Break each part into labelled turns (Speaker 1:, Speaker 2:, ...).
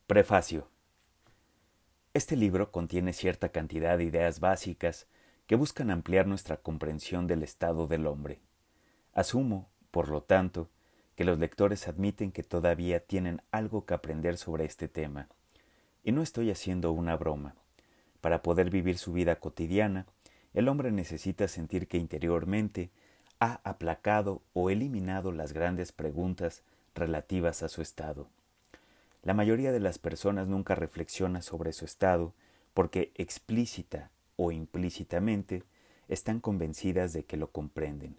Speaker 1: Prefacio. Este libro contiene cierta cantidad de ideas básicas que buscan ampliar nuestra comprensión del estado del hombre. Asumo, por lo tanto, que los lectores admiten que todavía tienen algo que aprender sobre este tema. Y no estoy haciendo una broma. Para poder vivir su vida cotidiana, el hombre necesita sentir que interiormente ha aplacado o eliminado las grandes preguntas relativas a su estado. La mayoría de las personas nunca reflexiona sobre su estado porque explícita o implícitamente están convencidas de que lo comprenden.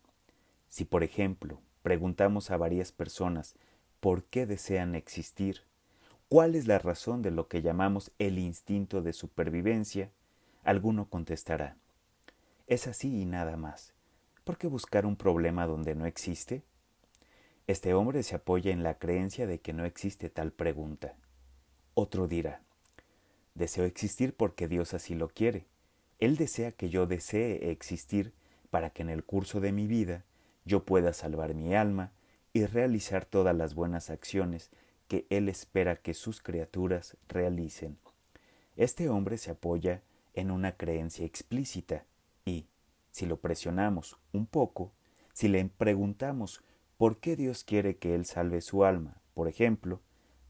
Speaker 1: Si, por ejemplo, preguntamos a varias personas por qué desean existir, cuál es la razón de lo que llamamos el instinto de supervivencia, alguno contestará: es así y nada más. ¿Por qué buscar un problema donde no existe? Este hombre se apoya en la creencia de que no existe tal pregunta. Otro dirá: deseo existir porque Dios así lo quiere. Él desea que yo desee existir para que en el curso de mi vida yo pueda salvar mi alma y realizar todas las buenas acciones que Él espera que sus criaturas realicen. Este hombre se apoya en una creencia explícita y, si lo presionamos un poco, si le preguntamos por qué Dios quiere que él salve su alma, por ejemplo,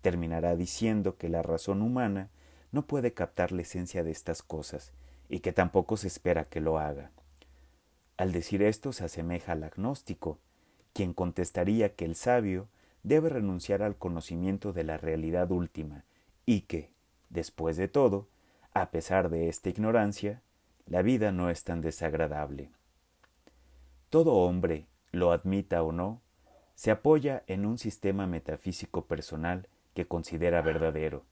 Speaker 1: terminará diciendo que la razón humana no puede captar la esencia de estas cosas y que tampoco se espera que lo haga. Al decir esto se asemeja al agnóstico, quien contestaría que el sabio debe renunciar al conocimiento de la realidad última y que, después de todo, a pesar de esta ignorancia, la vida no es tan desagradable. Todo hombre, lo admita o no, se apoya en un sistema metafísico personal que considera verdadero.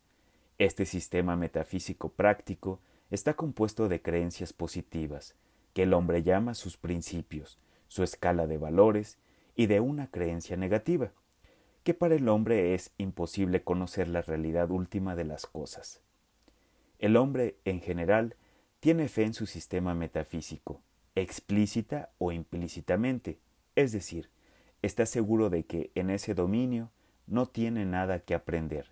Speaker 1: Este sistema metafísico práctico está compuesto de creencias positivas, que el hombre llama sus principios, su escala de valores, y de una creencia negativa, que para el hombre es imposible conocer la realidad última de las cosas. El hombre, en general, tiene fe en su sistema metafísico, explícita o implícitamente, es decir, está seguro de que en ese dominio no tiene nada que aprender.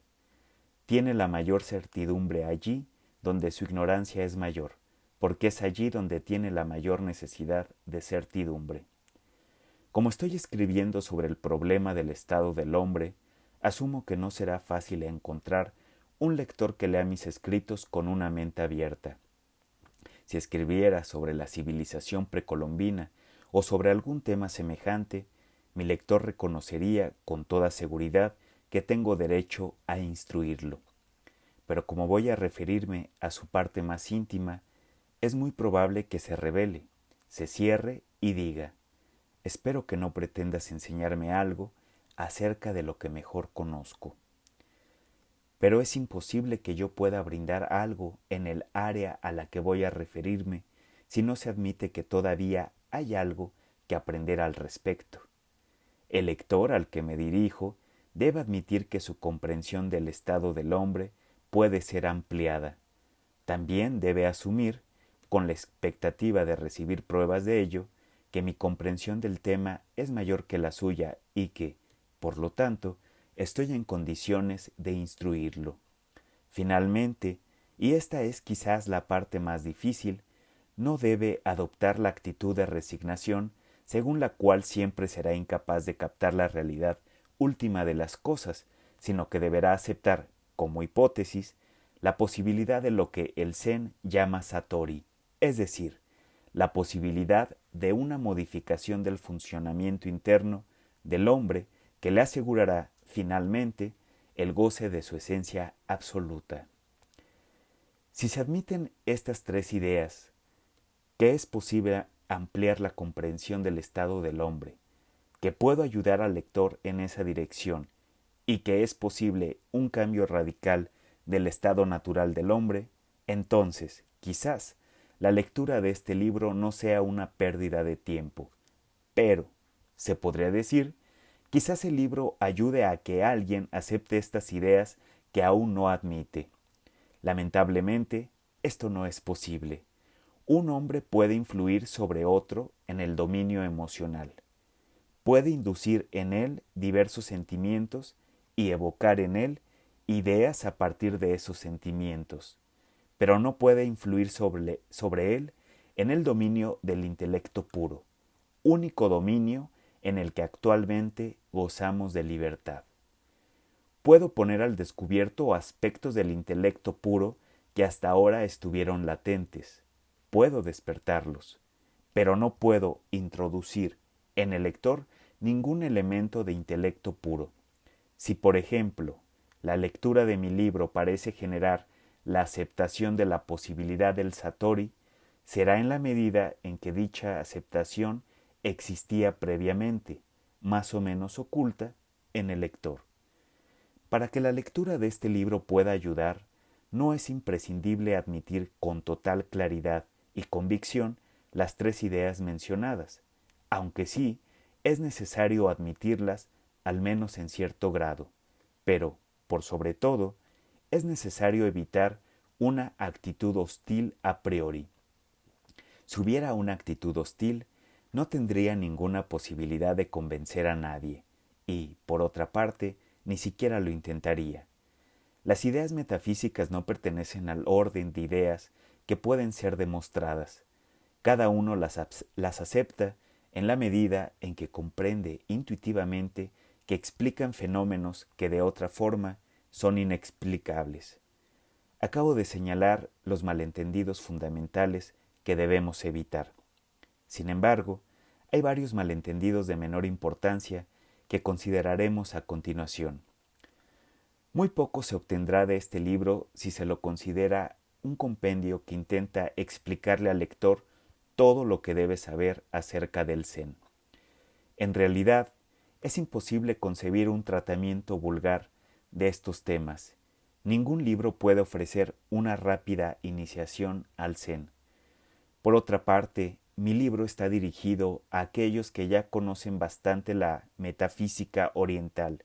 Speaker 1: Tiene la mayor certidumbre allí donde su ignorancia es mayor, porque es allí donde tiene la mayor necesidad de certidumbre. Como estoy escribiendo sobre el problema del estado del hombre, asumo que no será fácil encontrar un lector que lea mis escritos con una mente abierta. Si escribiera sobre la civilización precolombina o sobre algún tema semejante, mi lector reconocería con toda seguridad que tengo derecho a instruirlo. Pero como voy a referirme a su parte más íntima, es muy probable que se revele, se cierre y diga: espero que no pretendas enseñarme algo acerca de lo que mejor conozco. Pero es imposible que yo pueda brindar algo en el área a la que voy a referirme si no se admite que todavía hay algo que aprender al respecto. El lector al que me dirijo debe admitir que su comprensión del estado del hombre puede ser ampliada. También debe asumir, con la expectativa de recibir pruebas de ello, que mi comprensión del tema es mayor que la suya y que, por lo tanto, estoy en condiciones de instruirlo. Finalmente, y esta es quizás la parte más difícil, no debe adoptar la actitud de resignación según la cual siempre será incapaz de captar la realidad última de las cosas, sino que deberá aceptar, como hipótesis, la posibilidad de lo que el Zen llama Satori, es decir, la posibilidad de una modificación del funcionamiento interno del hombre que le asegurará, finalmente, el goce de su esencia absoluta. Si se admiten estas tres ideas, que es posible ampliar la comprensión del estado del hombre, que puedo ayudar al lector en esa dirección y que es posible un cambio radical del estado natural del hombre, entonces, quizás, la lectura de este libro no sea una pérdida de tiempo. Pero, se podría decir, quizás el libro ayude a que alguien acepte estas ideas que aún no admite. Lamentablemente, esto no es posible. Un hombre puede influir sobre otro en el dominio emocional. Puede inducir en él diversos sentimientos y evocar en él ideas a partir de esos sentimientos, pero no puede influir sobre él en el dominio del intelecto puro, único dominio en el que actualmente gozamos de libertad. Puedo poner al descubierto aspectos del intelecto puro que hasta ahora estuvieron latentes. Puedo despertarlos, pero no puedo introducir en el lector ningún elemento de intelecto puro. Si, por ejemplo, la lectura de mi libro parece generar la aceptación de la posibilidad del Satori, será en la medida en que dicha aceptación existía previamente, más o menos oculta, en el lector. Para que la lectura de este libro pueda ayudar, no es imprescindible admitir con total claridad y convicción las tres ideas mencionadas, aunque sí es necesario admitirlas al menos en cierto grado, pero, por sobre todo, es necesario evitar una actitud hostil a priori. Si hubiera una actitud hostil, no tendría ninguna posibilidad de convencer a nadie, y, por otra parte, ni siquiera lo intentaría. Las ideas metafísicas no pertenecen al orden de ideas que pueden ser demostradas. Cada uno las acepta en la medida en que comprende intuitivamente que explican fenómenos que de otra forma son inexplicables. Acabo de señalar los malentendidos fundamentales que debemos evitar. Sin embargo, hay varios malentendidos de menor importancia que consideraremos a continuación. Muy poco se obtendrá de este libro si se lo considera un compendio que intenta explicarle al lector todo lo que debe saber acerca del Zen. En realidad, es imposible concebir un tratamiento vulgar de estos temas. Ningún libro puede ofrecer una rápida iniciación al Zen. Por otra parte, mi libro está dirigido a aquellos que ya conocen bastante la metafísica oriental,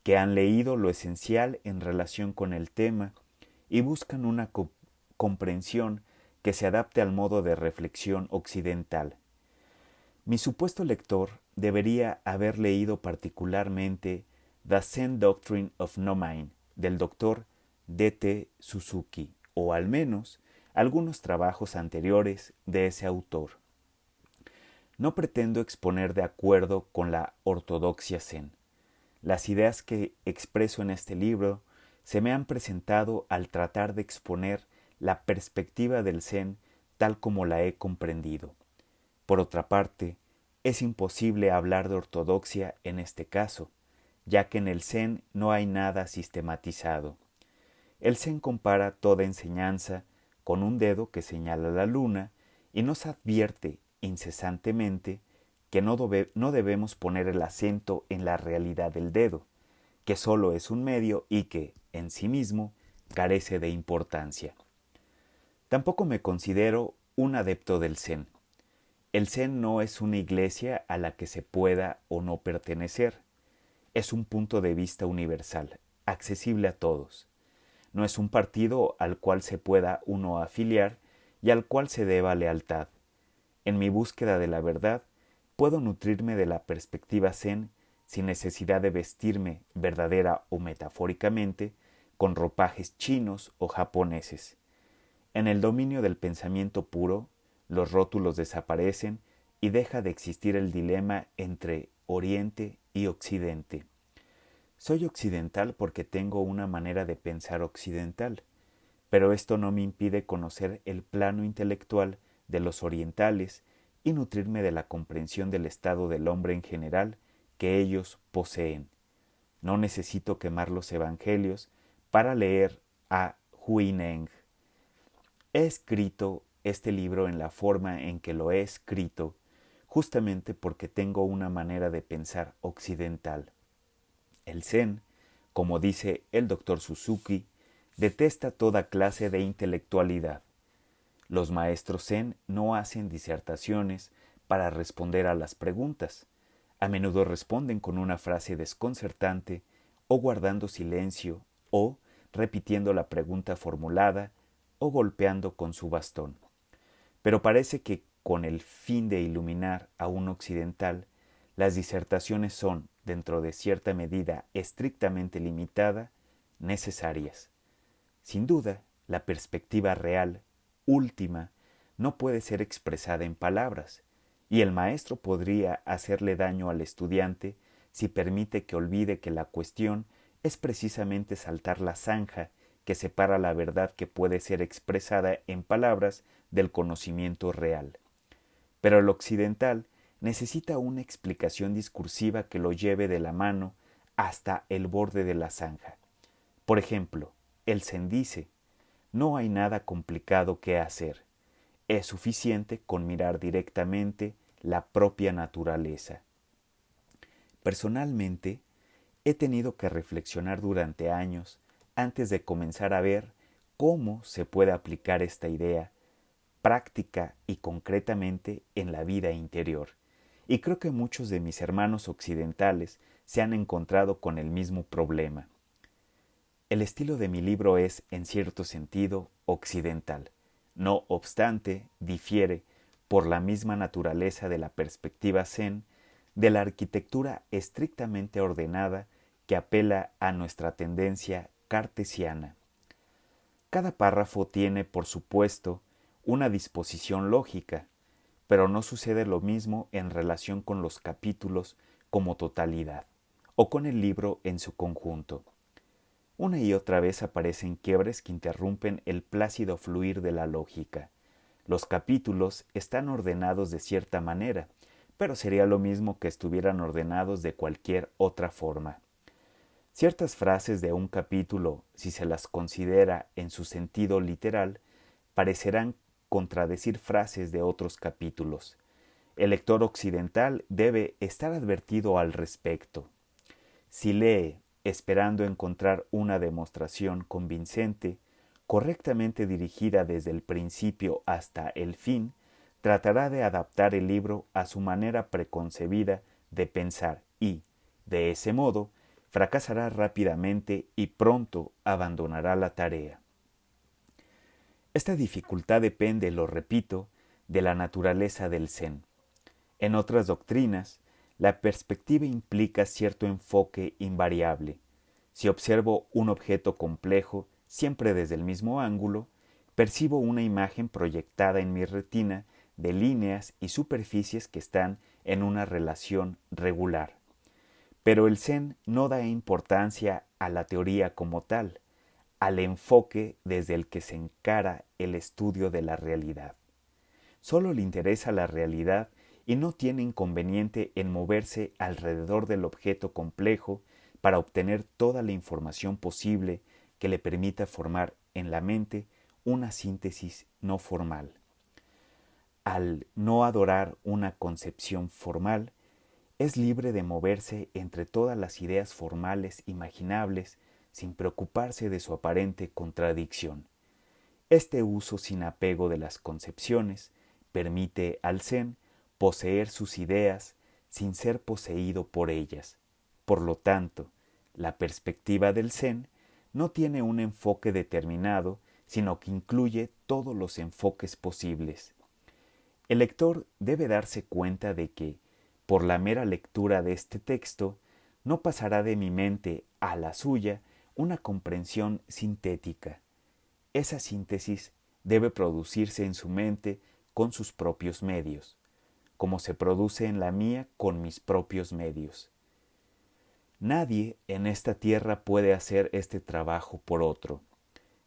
Speaker 1: que han leído lo esencial en relación con el tema y buscan una comprensión que se adapte al modo de reflexión occidental. Mi supuesto lector debería haber leído particularmente The Zen Doctrine of No Mind del Dr. D.T. Suzuki, o al menos algunos trabajos anteriores de ese autor. No pretendo exponer de acuerdo con la ortodoxia Zen. Las ideas que expreso en este libro se me han presentado al tratar de exponer la perspectiva del Zen tal como la he comprendido. Por otra parte, es imposible hablar de ortodoxia en este caso, ya que en el Zen no hay nada sistematizado. El Zen compara toda enseñanza con un dedo que señala la luna y nos advierte incesantemente que no debemos poner el acento en la realidad del dedo, que solo es un medio y que, en sí mismo, carece de importancia. Tampoco me considero un adepto del Zen. El Zen no es una iglesia a la que se pueda o no pertenecer. Es un punto de vista universal, accesible a todos. No es un partido al cual se pueda uno afiliar y al cual se deba lealtad. En mi búsqueda de la verdad, puedo nutrirme de la perspectiva Zen sin necesidad de vestirme, verdadera o metafóricamente, con ropajes chinos o japoneses. En el dominio del pensamiento puro, los rótulos desaparecen y deja de existir el dilema entre Oriente y Occidente. Soy occidental porque tengo una manera de pensar occidental, pero esto no me impide conocer el plano intelectual de los orientales y nutrirme de la comprensión del estado del hombre en general que ellos poseen. No necesito quemar los evangelios para leer a Huineng. He escrito este libro en la forma en que lo he escrito, justamente porque tengo una manera de pensar occidental. El Zen, como dice el Dr. Suzuki, detesta toda clase de intelectualidad. Los maestros Zen no hacen disertaciones para responder a las preguntas. A menudo responden con una frase desconcertante o guardando silencio o repitiendo la pregunta formulada o golpeando con su bastón. Pero parece que con el fin de iluminar a un occidental, las disertaciones son, dentro de cierta medida estrictamente limitada, necesarias. Sin duda, la perspectiva real, última, no puede ser expresada en palabras, y el maestro podría hacerle daño al estudiante si permite que olvide que la cuestión es precisamente saltar la zanja que separa la verdad que puede ser expresada en palabras del conocimiento real. Pero el occidental necesita una explicación discursiva que lo lleve de la mano hasta el borde de la zanja. Por ejemplo, el Zen dice: no hay nada complicado que hacer. Es suficiente con mirar directamente la propia naturaleza. Personalmente, he tenido que reflexionar durante años antes de comenzar a ver cómo se puede aplicar esta idea práctica y concretamente en la vida interior. Y creo que muchos de mis hermanos occidentales se han encontrado con el mismo problema. El estilo de mi libro es, en cierto sentido, occidental. No obstante, difiere, por la misma naturaleza de la perspectiva zen, de la arquitectura estrictamente ordenada que apela a nuestra tendencia cartesiana. Cada párrafo tiene, por supuesto, una disposición lógica, pero no sucede lo mismo en relación con los capítulos como totalidad, o con el libro en su conjunto. Una y otra vez aparecen quiebres que interrumpen el plácido fluir de la lógica. Los capítulos están ordenados de cierta manera, pero sería lo mismo que estuvieran ordenados de cualquier otra forma. Ciertas frases de un capítulo, si se las considera en su sentido literal, parecerán contradecir frases de otros capítulos. El lector occidental debe estar advertido al respecto. Si lee esperando encontrar una demostración convincente, correctamente dirigida desde el principio hasta el fin, tratará de adaptar el libro a su manera preconcebida de pensar y, de ese modo, fracasará rápidamente y pronto abandonará la tarea. Esta dificultad depende, lo repito, de la naturaleza del Zen. En otras doctrinas, la perspectiva implica cierto enfoque invariable. Si observo un objeto complejo, siempre desde el mismo ángulo, percibo una imagen proyectada en mi retina de líneas y superficies que están en una relación regular. Pero el Zen no da importancia a la teoría como tal, al enfoque desde el que se encara el estudio de la realidad. Solo le interesa la realidad y no tiene inconveniente en moverse alrededor del objeto complejo para obtener toda la información posible que le permita formar en la mente una síntesis no formal. Al no adorar una concepción formal, es libre de moverse entre todas las ideas formales imaginables sin preocuparse de su aparente contradicción. Este uso sin apego de las concepciones permite al Zen poseer sus ideas sin ser poseído por ellas. Por lo tanto, la perspectiva del Zen no tiene un enfoque determinado, sino que incluye todos los enfoques posibles. El lector debe darse cuenta de que, por la mera lectura de este texto, no pasará de mi mente a la suya una comprensión sintética. Esa síntesis debe producirse en su mente con sus propios medios, como se produce en la mía con mis propios medios. Nadie en esta tierra puede hacer este trabajo por otro.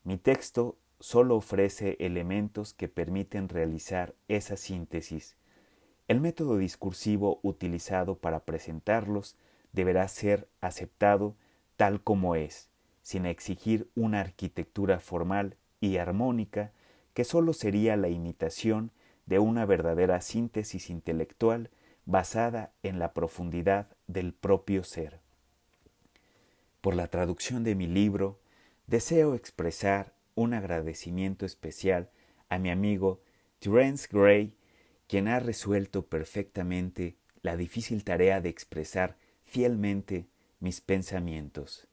Speaker 1: Mi texto solo ofrece elementos que permiten realizar esa síntesis. El método discursivo utilizado para presentarlos deberá ser aceptado tal como es, sin exigir una arquitectura formal y armónica que sólo sería la imitación de una verdadera síntesis intelectual basada en la profundidad del propio ser. Por la traducción de mi libro, deseo expresar un agradecimiento especial a mi amigo Terence Gray, quien ha resuelto perfectamente la difícil tarea de expresar fielmente mis pensamientos.